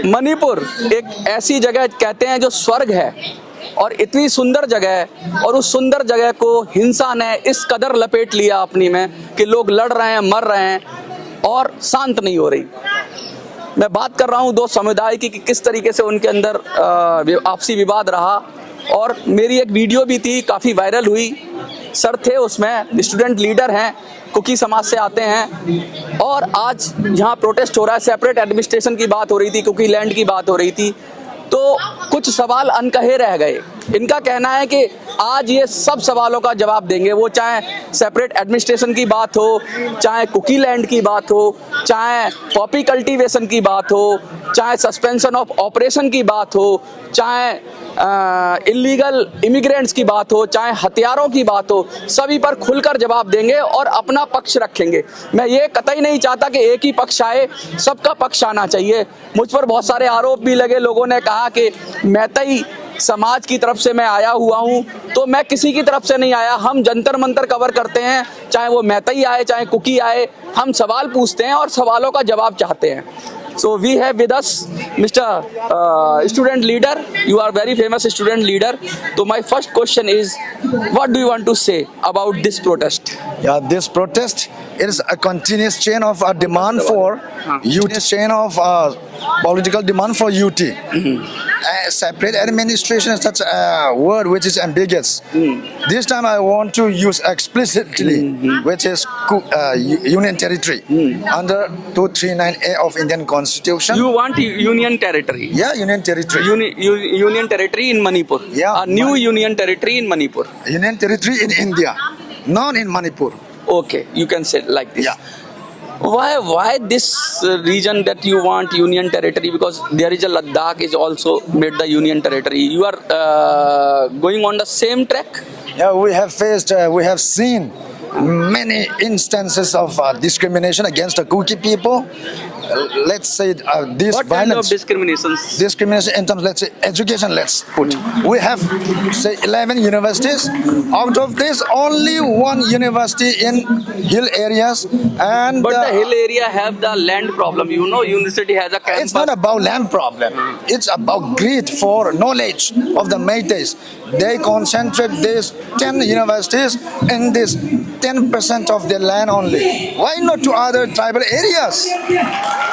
मणिपुर एक ऐसी जगह कहते हैं जो स्वर्ग है और इतनी सुंदर जगह है और उस सुंदर जगह को हिंसा ने इस कदर लपेट लिया अपनी में कि लोग लड़ रहे हैं, मर रहे हैं और शांत नहीं हो रही। मैं बात कर रहा हूं दो समुदाय की कि किस तरीके से उनके अंदर आपसी विवाद रहा और मेरी एक वीडियो भी थी, काफ़ी वायरल हुई। सर थे उसमें, स्टूडेंट लीडर हैं, कुकी समाज से आते हैं और आज यहाँ प्रोटेस्ट हो रहा है। सेपरेट एडमिनिस्ट्रेशन की बात हो रही थी, कुकी लैंड की बात हो रही थी, तो कुछ सवाल अनकहे रह गए। इनका कहना है कि आज ये सब सवालों का जवाब देंगे, वो चाहे सेपरेट एडमिनिस्ट्रेशन की बात हो, चाहे कुकी लैंड की बात हो, चाहे पॉपी कल्टीवेशन की बात हो, चाहे सस्पेंशन ऑफ ऑपरेशन की बात हो, चाहे इलीगल इमिग्रेंट्स की बात हो, चाहे हथियारों की बात हो, सभी पर खुलकर जवाब देंगे और अपना पक्ष रखेंगे। मैं ये कतई नहीं चाहता कि एक ही पक्ष आए, सबका पक्ष आना चाहिए। मुझ पर बहुत सारे आरोप भी लगे, लोगों ने कहा कि मैतई समाज की तरफ से मैं आया हुआ हूं, तो मैं किसी की तरफ से नहीं आया। हम जंतर मंतर कवर करते हैं, चाहे वो मैतई आए चाहे कुकी आए, हम सवाल पूछते हैं और सवालों का जवाब चाहते हैं। So we have with us Mr. Student leader. You are very famous student leader. So my first question is, what do you want to say about this protest? Yeah, this protest is a continuous chain of a demand for UT, chain of political demand for UT. Separate administration is such a word which is ambiguous. This time I want to use explicitly, which is Union Territory under 239A of Indian Constitution. You want Union Territory? Yeah, Union Territory. Union Territory in Manipur. Yeah, a new Union Territory in Manipur. Union Territory in India, not in Manipur. Okay, you can say like this. Yeah. Why this region that you want Union Territory? Because there is a Ladakh is also made the Union Territory. You are going on the same track? Yeah, we have seen many instances of discrimination against the Kuki people. Let's say this What violence. kind of discriminations? Discrimination in terms, let's say, education, let's put. We have, say, 11 universities. Out of this, only one university in hill areas. And But the hill area have the land problem. You know, university has a campus. it's not about land problem. It's about greed for knowledge of the Métis. They concentrate these 10 universities in this 10% of their land only. Why not to other tribal areas?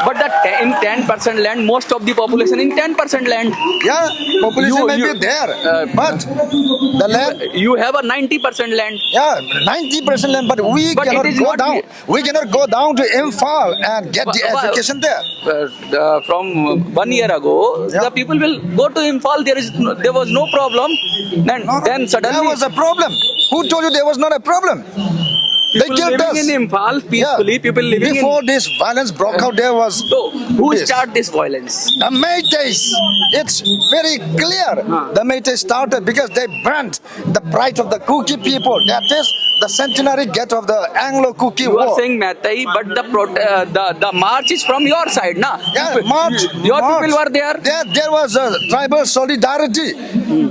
But in 10% land, most of the population in 10% land. Yeah, population may be there, but the land. You have a 90% land. Yeah, 90% land, but we But cannot it is go not down. We cannot go down to Imphal and get the But- education there. From 1 year ago, Yeah. the people will go to Imphal. There was no problem. And then suddenly there was a problem. Who told you there was not a problem? They people killed living us. in Imphal peacefully. Yeah. People living Before in. this violence broke out, there was So who this. start this violence? The Métis. It's very clear. The Métis started because they burnt the pride of the Kuki people. That is the centenary gate of the Anglo-Kuki You are war. saying Meitei, but the march is from your side, na? Yeah, March. Your March. people were there. There was a tribal solidarity.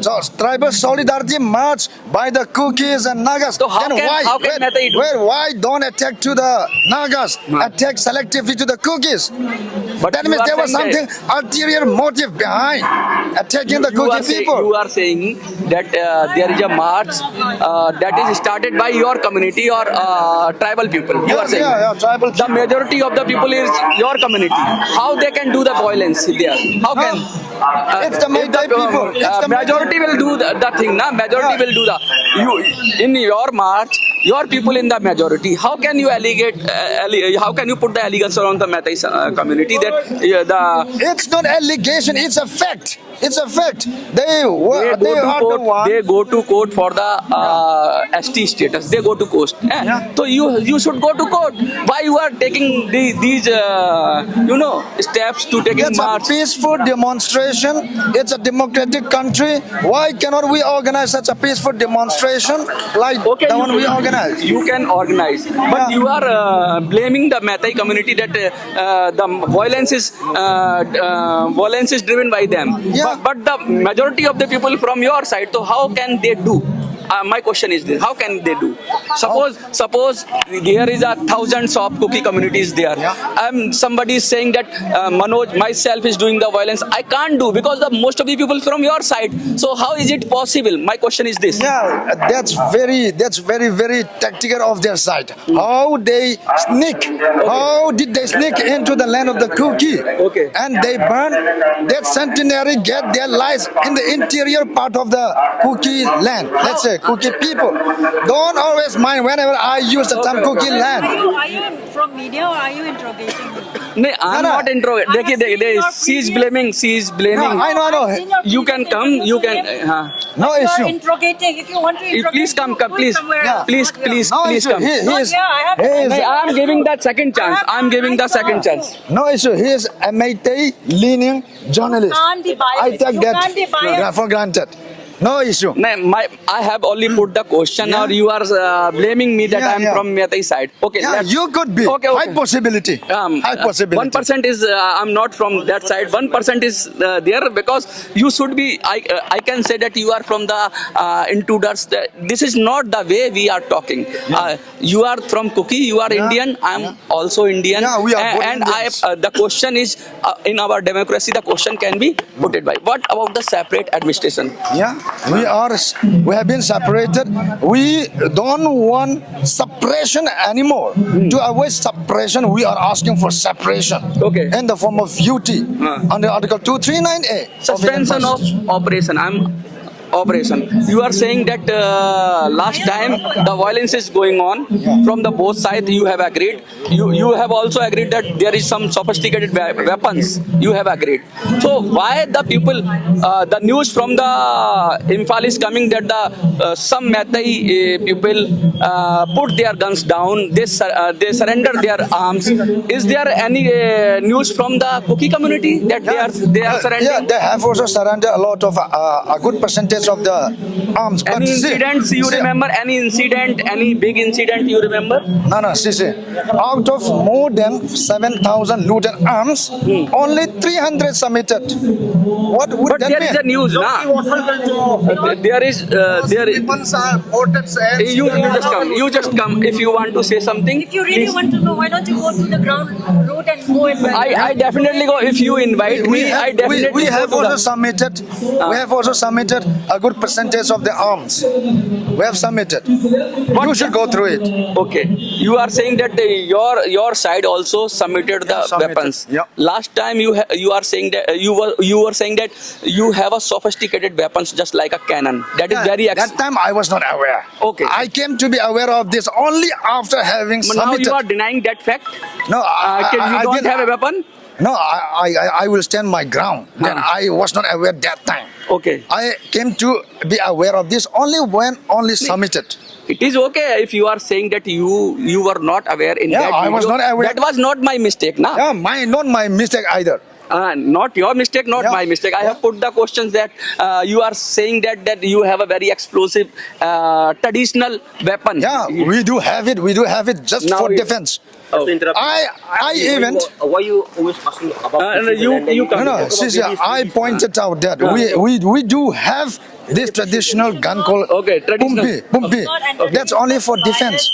So tribal solidarity march by the Kukis and Nagas. So how Then can Meitei do? why don't attack to the Nagas? Attack selectively to the Kukis. But That you means are there was saying something ulterior motive behind attacking the Kuki people. You are saying that there is a march that is started by your community or tribal people. You are saying yeah, tribal the majority of the people is your community. How they can do the violence there? How can? It's the if Meitei people. It's the majority will do the thing, na? Majority will do the. You in your march, your people in the majority. How can you how can you put the allegation on the Meitei community that the It's not allegation. It's a fact. It's a fact. They are the ones. they go to court for the ST status. They go to court. Yeah. So you should go to court. Why you are taking these steps to taking It's a march? peaceful demonstration. It's a democratic country. Why cannot we organize such a peaceful demonstration like the one we organized? You can organize, but Yeah. you are blaming the Meitei community that the violence is driven by them. Yeah. But the majority of the people from your side. So how can they do? my question is this: how can they do? Suppose there is a thousands of Kuki communities there. Somebody is saying that Manoj, myself is doing the violence. I can't do because the most of the people from your side. So how is it possible? My question is this. Yeah, that's very tactical of their side. How they sneak? How did they sneak into the land of the Kuki? Okay. And they burn that centenary, get their lives in the interior part of the Kuki land. Let's say Kuki people. Don't always mind whenever I use the term Kuki land. Are you from media or are you interrogating me? No, I'm No. not interrogating. She is blaming. No, I know. You can come. You can. No You are issue. interrogating. If you want to interrogate, Please come, do it please. somewhere Yeah. else, Please, not here. please, No please issue. come. He is. Not here. I have he is- I'm giving that second chance. I'm giving the second chance. No issue. He is a Meitei leaning journalist. can't be biased. I take You that can't be biased. for granted. No issue. No, I have only put the question, Yeah. or you are blaming me that Yeah, I'm yeah. from Meitei side. Okay, Yeah, let's- you could be. Okay, okay. High possibility. High possibility. 1% is I'm not from that side. 1% is there because you should be. I can say that you are from the intruders. This is not the way we are talking. You are from Kuki. You are Yeah. Indian. I'm also Indian. Yeah, we are both and Indians. the question is in our democracy. The question can be put it by. What about the separate administration? Yeah, we have been separated. We don't want separation anymore. To avoid separation, we are asking for separation. Okay. In the form of UT under Article 239A. Suspension of operation. Operation. You are saying that last time the violence is going on from the both sides. You have agreed. You have also agreed that there is some sophisticated weapons. You have agreed. So why the people? The news from the Imphal is coming that the some Meitei people put their guns down. They surrender their arms. Is there any news from the Kuki community that they are surrendering? Yeah, they have also surrendered a lot of a good percentage of the arms. Any incidents you remember? Any incident? Any big incident you remember? No, see. Out of more than 7,000 looted arms, only 300 submitted. What would But that there mean? is a news, na? There is. Weapons are ported and You just come. If you want to say something. If you really please. want to know, why don't you go to the ground route and go and I definitely go. If you invite me, I definitely we have go to also the- submitted. We have also submitted a good percentage of the arms. We have submitted. You should go through it. Okay, you are saying that your side also submitted the Submitted, weapons. yeah. Last time you are saying that you were saying that you have a sophisticated weapons just like a cannon. That is very. That time I was not aware. Okay. I came to be aware of this only after having But now submitted. you are denying that fact. No, You don't didn't- have a weapon. No, I will stand my ground. That I was not aware that time. Okay. I came to be aware of this only when submitted. It is okay if you are saying that you were not aware in Yeah, that I was video. not aware. That was not my mistake, na? Yeah, not my mistake either. Not your mistake, not Yeah. my mistake. I have put the questions that you are saying that you have a very explosive traditional weapon. Yeah, we do have it. We do have it just Now for it- defense. Oh. I even Why you always asking about you come. no, see, I pointed out that we do have this traditional gun called Okay, traditional. Pumpi. That's only for defense.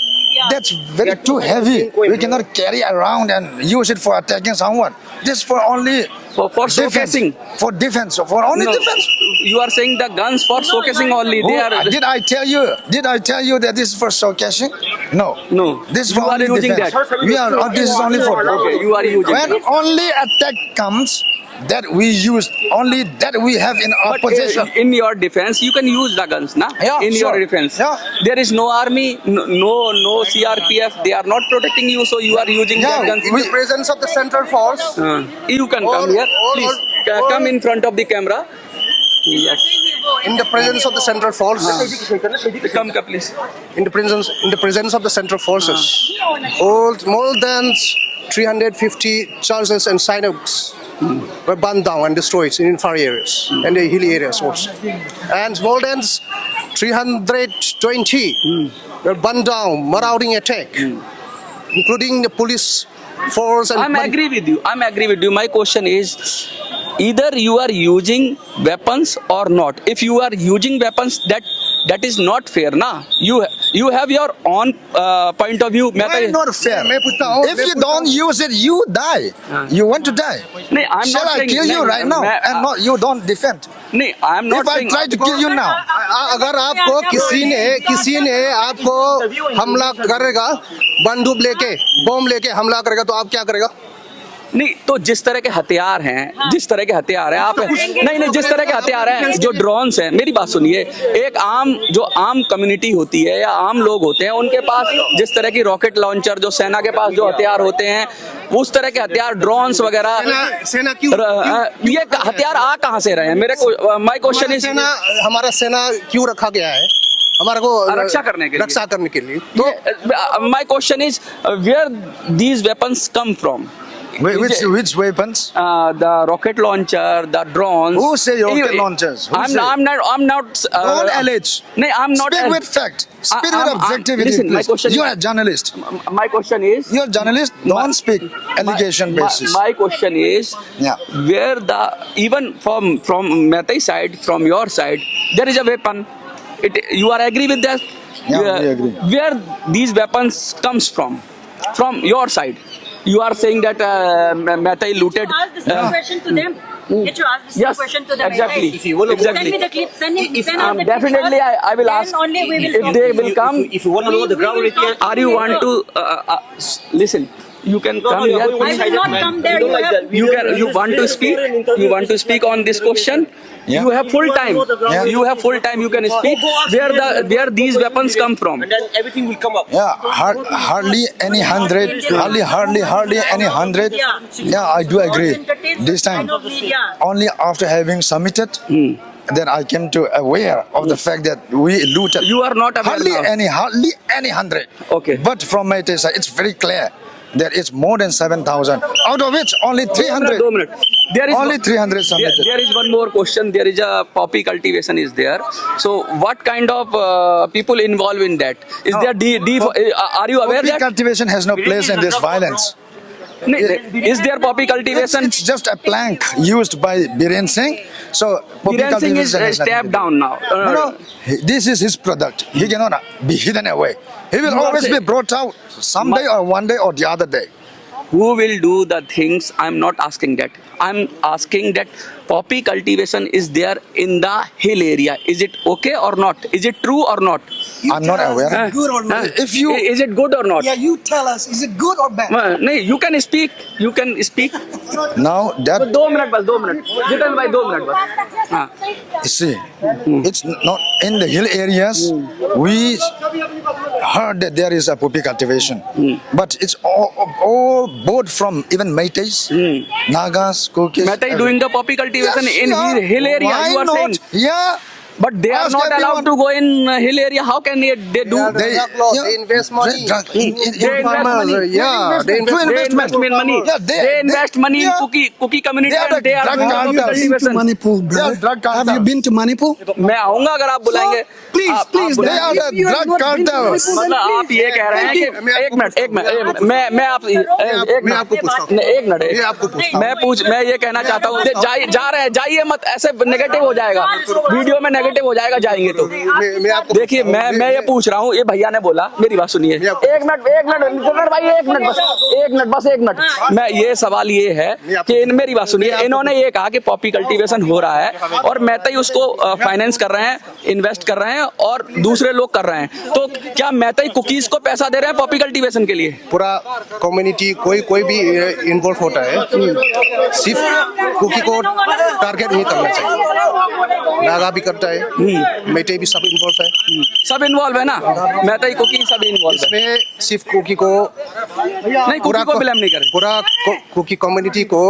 That's very too heavy. We cannot carry around and use it for attacking someone. This for only For defense. showcasing. For defense. For only No, defense. you are saying the guns for showcasing only. They are. Did I tell you? Did I tell you that this is for showcasing? No. No. This is You for are only using defense. that. We are. This is only for. Okay, you are using When that. only attack comes, that we use only that we have in our But possession. in your defense, you can use the guns, na? Yeah, in sure. your defense. Yeah. There is no army, no CRPF. They are not protecting you, so you are using Yeah, their guns. we- Presence of the Central Force. You can come here, please. Come in front of the camera. Yes. In the presence of the Central Force. Come, please. In the presence of the Central Forces. More than 350 churches and synagogues were burned down and destroyed in far areas and the hilly areas also. And more than 320 were burned down, marauding attack, including the police force and. I'm agree with you. My question is, either you are using weapons or not. If you are using weapons, that that is not fair na. You have your own point of view. Why not fair? मैं पूछता हूँ, If you don't use it, you die. You want to die. नहीं, I'm Shall not I saying kill you नहीं, right now? मैं- And not you don't defend. नहीं, I'm not If I saying try to kill you now, अगर आपको किसी ने आपको हमला करेगा, बंदूक लेके, बम लेके हमला करेगा, तो आप क्या करेगा? नहीं, तो जिस तरह के हथियार हैं, जिस तरह के हथियार हैं आप नहीं जिस तरह के हथियार हैं, जो ड्रोन्स हैं, मेरी बात सुनिए, एक जो आम कम्युनिटी होती है या आम लोग होते हैं, उनके पास जिस तरह की रॉकेट लॉन्चर, जो सेना के पास जो हथियार होते हैं, उस तरह के हथियार, ड्रोन्स वगैरह, सेना क्यों ये हथियार आ कहाँ से रहे हैं? मेरे को माय क्वेश्चन इज, हमारा सेना क्यों रखा गया है? हमारा को रक्षा करने के लिए। रक्षा करने के लिए। तो my question is where these weapons come from? which weapons? The rocket launcher, the drones. Who say rocket launchers? Who say? I'm not. Don't allege. No, I'm not. Speak with fact. Speak with objectivity. Listen, my please. question. You are a journalist. My question is. You're a journalist. Don't speak allegation basis. My question is. Yeah. Where even from Meitei side, from your side, there is a weapon. You are agree with that? Yeah, we agree. Where these weapons comes from? From your side. You are saying that Meitei looted. Ask the same question to them. Get you ask the same Yes, question to them. exactly. Right? Exactly. Send me the clip. Send us the clip. Definitely, I will Then ask only we will if talk they to will you. come. If you want to know the ground reality, Are you want to listen? You can come you're here. going I will not come there. don't like that. You want to speak? You want to speak on this question? Yeah. You have full time. Yeah. You have full time. You can speak. Where these weapons come from? and then everything will come up. Yeah, hardly any 100. Hardly any 100. Yeah, I do agree. This time, only after having submitted, then I came to aware of the fact that we looted. You are not aware now. Hardly any 100. Okay. But from Meitei side, it's very clear that it's more than 7,000. Out of which only 300. 2 minutes. There is Only 300 submitted. There is one more question. There is a poppy cultivation is there. So what kind of people involved in that? Is there are you aware Poppy that? cultivation has no place in this violence. Is there poppy cultivation? It's just a plank used by Biren Singh. So poppy Biren Singh is cultivation has nothing to stepped do. down now. No, this is his product. He cannot be hidden away. He will You are always be saying- brought out someday or one day or the other day. Who will do the things? I'm not asking that. I'm asking that poppy cultivation is there in the hill area. Is it okay or not? Is it true or not? I'm not aware. Good or not? If you Is it good or not? Yeah, you tell us, is it good or bad? No, you can speak. You can speak. now that 2 minutes बस 2 minutes. Jitan भाई 2 minutes बस. हाँ. see, it's not in the hill areas. We heard that there is a poppy cultivation, but it's all both from even Meiteis, Nagas, Kukis. Meitei doing the poppy cultivation Yes, in yeah. hill area. Why You are not? saying, Yeah. but they are Ask not allowed everyone. to go in hill area. How can they do? They, They invest money. They invest money. Yeah, they invest. They invest money. Yeah, They invest money in yeah. cookie community They are and they are drug doing cartels. poppy Have you been to cultivation. Manipur, They are brother? drug Have you cartels. been to Manipur? मैं आऊंगा अगर आप बुलाएंगे. Please, आप please. They बुलाएंगे. are the If you have drug not been to cartels. Manipur, then मतलब आप please, ये कह रहे हैं कि एक मिनट मैं आप मैं आपको पूछता हूँ। एक मिनट मैं आपको पूछता मैं ये कहना चाहता हूँ जा रहे हैं जाइए मत ऐसे नेगेटिव हो जाएगा वीडियो में नेगेटिव हो जाएगा जाएंगे तो मैं आपको देखिए मैं ये पूछ रहा हूँ ये भैया ने बोला मेरी बात सुनिए एक मिनट भाई एक मिनट मैं ये सवाल ये है कि मेरी बात सुनिए इन्होंने ये कहा कि पॉपी कल्टीवेशन हो रहा है और मैतई उसको फाइनेंस कर रहे हैं इन्वेस्ट कर रहे हैं और दूसरे लोग कर रहे हैं तो क्या मैतई कुकीज को पैसा दे रहे हैं पॉपी कल्टीवेशन के लिए पूरा कम्युनिटी कोई भी इन्वॉल्व होता है सिर्फ कुकी को टारगेट नहीं करना चाहिए नागा भी करता है मेटे भी सब इन्वॉल्व है सब इन्वॉल्व है ना मैतई कुकी सब इन्वॉल्व है इसमें सिर्फ कुकी को नहीं कुकी को ब्लेम नहीं कर रहे पूरा कुकी कम्युनिटी को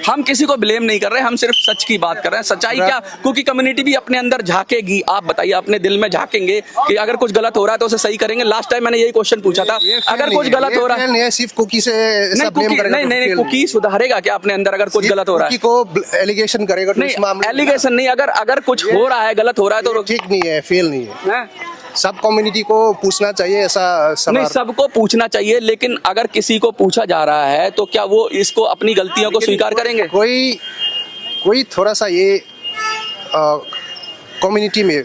हम किसी को ब्लेम नहीं कर रहे हम सिर्फ सच की बात कर रहे हैं सच्चाई क्या कुकी कम्युनिटी भी अपने अंदर झांकेगी आप बताइए अपने दिल में झांकेंगे कि अगर कुछ गलत हो रहा है तो उसे सही करेंगे लास्ट टाइम मैंने यही क्वेश्चन पूछा था अगर कुछ गलत हो रहा है सिर्फ कुकी से नहीं कुकी सुधारेगा क्या अपने अंदर अगर कुछ गलत हो रहा है को एलिगेशन करेगा तो इस नहीं मामले एलिगेशन नहीं अगर कुछ हो रहा है गलत हो रहा है तो ठीक नहीं है फेल नहीं है हैं? सब कम्युनिटी को पूछना चाहिए ऐसा नहीं सवाल सबको पूछना चाहिए लेकिन अगर किसी को पूछा जा रहा है तो क्या वो इसको अपनी गलतियों को स्वीकार करेंगे कोई थोड़ा सा ये कम्युनिटी में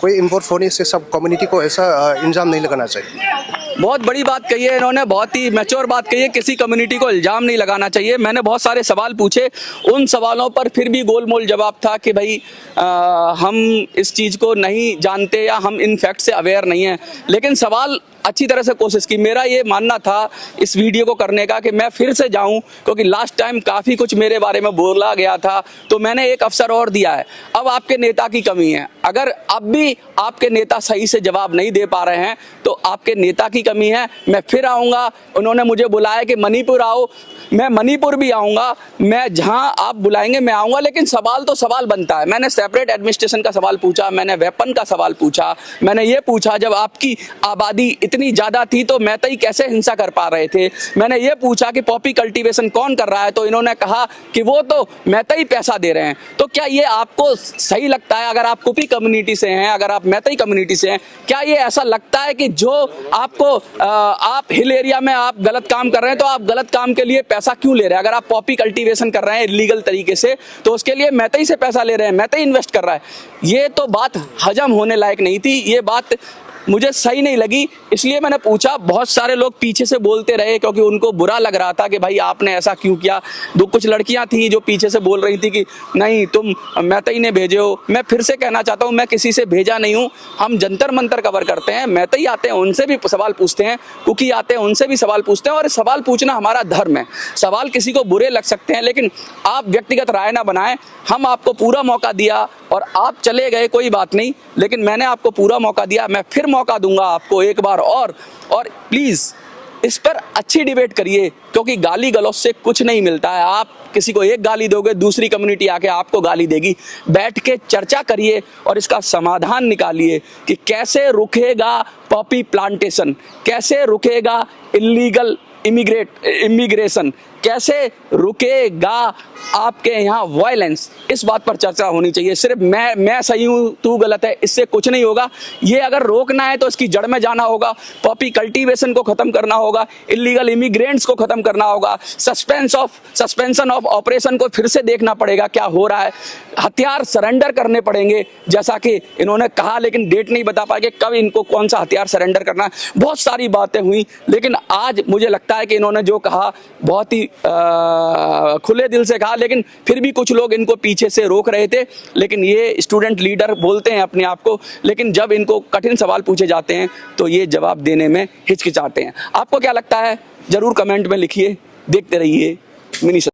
कोई इम्पोर्ट फोन से सब कम्युनिटी को ऐसा इल्ज़ाम नहीं लगाना चाहिए। बहुत बड़ी बात कही है इन्होंने, बहुत ही मैच्योर बात कही है। किसी कम्युनिटी को इल्ज़ाम नहीं लगाना चाहिए। मैंने बहुत सारे सवाल पूछे, उन सवालों पर फिर भी गोलमोल जवाब था कि भाई हम इस चीज़ को नहीं जानते या हम इन फैक्ट से अवेयर नहीं हैं। लेकिन सवाल अच्छी तरह से कोशिश की। मेरा ये मानना था इस वीडियो को करने का कि मैं फिर से जाऊं, क्योंकि लास्ट टाइम काफ़ी कुछ मेरे बारे में बोला गया था, तो मैंने एक अवसर और दिया है। अब आपके नेता की कमी है। अगर अब भी आपके नेता सही से जवाब नहीं दे पा रहे हैं तो आपके नेता की कमी है। मैं फिर आऊँगा, उन्होंने मुझे बुलाया कि मणिपुर आओ, मैं मणिपुर भी आऊँगा, मैं जहाँ आप बुलाएंगे मैं आऊँगा। लेकिन सवाल तो सवाल बनता है। मैंने सेपरेट एडमिनिस्ट्रेशन का सवाल पूछा, मैंने वेपन का सवाल पूछा, मैंने ये पूछा जब आपकी आबादी इतनी ज़्यादा थी तो मैतई कैसे हिंसा कर पा रहे थे। मैंने ये पूछा कि पॉपी कल्टीवेशन कौन कर रहा है, तो इन्होंने कहा कि वो तो मैतई पैसा दे रहे हैं। तो क्या ये आपको सही लगता है? अगर आप कुपी कम्युनिटी से हैं, अगर आप मैतई कम्युनिटी से हैं, क्या ये ऐसा लगता है कि जो आपको आप हिल एरिया में आप गलत काम कर रहे हैं तो आप गलत काम के लिए पैसा क्यों ले रहे हैं? अगर आप पॉपी कल्टीवेशन कर रहे हैं इलीगल तरीके से तो उसके लिए मैतई से पैसा ले रहे हैं, मैतई इन्वेस्ट कर रहा है। ये तो बात हजम होने लायक नहीं थी, ये बात मुझे सही नहीं लगी, इसलिए मैंने पूछा। बहुत सारे लोग पीछे से बोलते रहे क्योंकि उनको बुरा लग रहा था कि भाई आपने ऐसा क्यों किया। कुछ लड़कियां थी जो पीछे से बोल रही थी कि नहीं तुम मैतई ने भेजे हो। मैं फिर से कहना चाहता हूं, मैं किसी से भेजा नहीं हूं। हम जंतर मंतर कवर करते हैं, मैतई आते हैं उनसे भी सवाल पूछते हैं, कुकी आते हैं उनसे भी सवाल पूछते हैं, और सवाल पूछना हमारा धर्म है। सवाल किसी को बुरे लग सकते हैं लेकिन आप व्यक्तिगत राय ना बनाएं। हम आपको पूरा मौका दिया और आप चले गए, कोई बात नहीं, लेकिन मैंने आपको पूरा मौका दिया, मैं फिर मौका दूंगा आपको एक बार और प्लीज इस पर अच्छी डिबेट करिए, क्योंकि गाली गलौज से कुछ नहीं मिलता है। आप किसी को एक गाली दोगे, दूसरी कम्युनिटी आके आपको गाली देगी। बैठ के चर्चा करिए और इसका समाधान निकालिए कि कैसे रुकेगा पॉपी प्लांटेशन, कैसे रुकेगा इलीगल इमिग्रेशन, कैसे रुकेगा आपके यहाँ वायलेंस। इस बात पर चर्चा होनी चाहिए। सिर्फ मैं सही हूँ तू गलत है, इससे कुछ नहीं होगा। ये अगर रोकना है तो इसकी जड़ में जाना होगा, पॉपी कल्टीवेशन को खत्म करना होगा, इलीगल इमिग्रेंट्स को खत्म करना होगा, सस्पेंशन ऑफ ऑपरेशन को फिर से देखना पड़ेगा क्या हो रहा है, हथियार सरेंडर करने पड़ेंगे जैसा कि इन्होंने कहा, लेकिन डेट नहीं बता पाएंगे कब इनको कौन सा हथियार सरेंडर करना है। बहुत सारी बातें हुई, लेकिन आज मुझे लगता है कि इन्होंने जो कहा बहुत ही खुले दिल से कहा, लेकिन फिर भी कुछ लोग इनको पीछे से रोक रहे थे। लेकिन ये स्टूडेंट लीडर बोलते हैं अपने आप को, लेकिन जब इनको कठिन सवाल पूछे जाते हैं तो ये जवाब देने में हिचकिचाते हैं। आपको क्या लगता है जरूर कमेंट में लिखिए। देखते रहिए मिनी